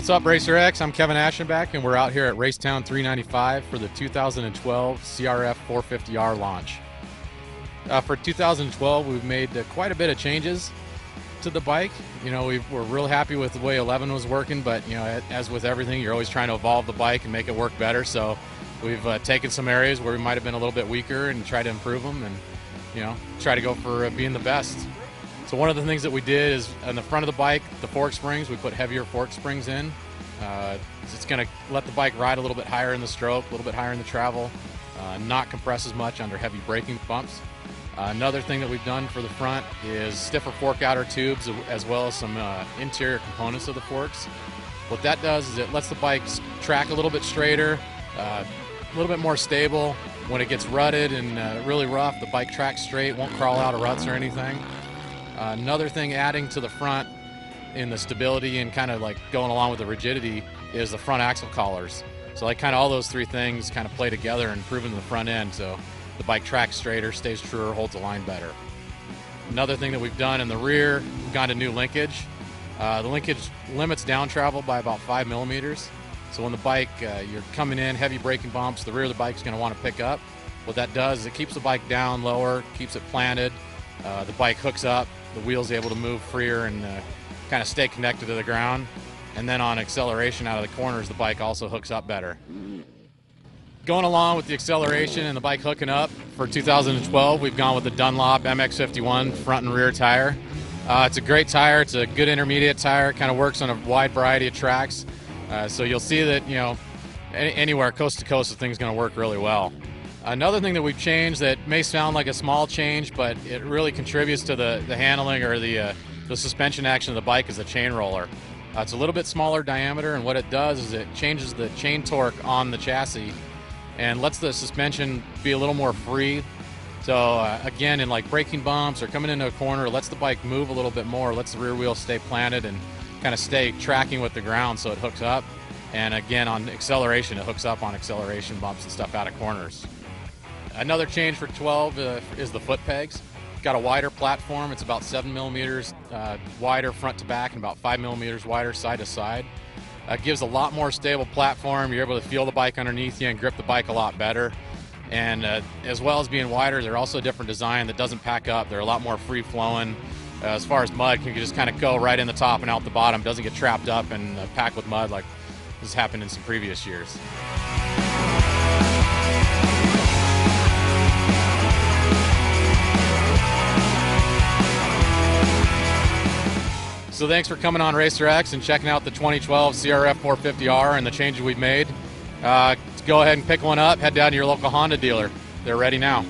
What's up, Racer X? I'm Kevin Aschenbach, and we're out here at Racetown 395 for the 2012 CRF 450R launch. For 2012, we've made quite a bit of changes to the bike. You know, we're real happy with the way 11 was working, but you know, as with everything, you're always trying to evolve the bike and make it work better. So we've taken some areas where we might have been a little bit weaker and try to improve them, and you know, try to go for being the best. So one of the things that we did is on the front of the bike, the fork springs, we put heavier fork springs in. It's going to let the bike ride a little bit higher in the stroke, a little bit higher in the travel, not compress as much under heavy braking bumps. Another thing that we've done for the front is stiffer fork outer tubes, as well as some interior components of the forks. What that does is it lets the bike track a little bit straighter, a little bit more stable. When it gets rutted and really rough, the bike tracks straight, won't crawl out of ruts or anything. Another thing adding to the front in the stability and kind of like going along with the rigidity is the front axle collars. So like kind of all those three things kind of play together and improving the front end, so the bike tracks straighter, stays truer, holds the line better. Another thing that we've done in the rear, we've gone to new linkage. The linkage limits down travel by about 5 millimeters. So when the bike, you're coming in, heavy braking bumps, the rear of the bike's going to want to pick up. What that does is it keeps the bike down lower, keeps it planted. The bike hooks up, the wheel's able to move freer and kind of stay connected to the ground. And then on acceleration out of the corners, the bike also hooks up better. Going along with the acceleration and the bike hooking up, for 2012, we've gone with the Dunlop MX51 front and rear tire. It's a great tire. It's a good intermediate tire. It kind of works on a wide variety of tracks. So you'll see that, you know, anywhere coast to coast, the thing's going to work really well. Another thing that we've changed that may sound like a small change, but it really contributes to the handling or the suspension action of the bike is the chain roller. It's a little bit smaller diameter, and what it does is it changes the chain torque on the chassis and lets the suspension be a little more free. So again, in like braking bumps or coming into a corner, it lets the bike move a little bit more, lets the rear wheel stay planted and kind of stay tracking with the ground so it hooks up. And again, on acceleration, it hooks up on acceleration bumps and stuff out of corners. Another change for 12 is the foot pegs. Got a wider platform. It's about 7 millimeters wider front to back and about 5 millimeters wider side to side. Gives a lot more stable platform. You're able to feel the bike underneath you and grip the bike a lot better. And as well as being wider, they're also a different design that doesn't pack up. They're a lot more free flowing. As far as mud, you can just kind of go right in the top and out the bottom. Doesn't get trapped up and packed with mud like has happened in some previous years. So thanks for coming on Racer X and checking out the 2012 CRF 450R and the changes we've made. Go ahead and pick one up. Head down to your local Honda dealer. They're ready now.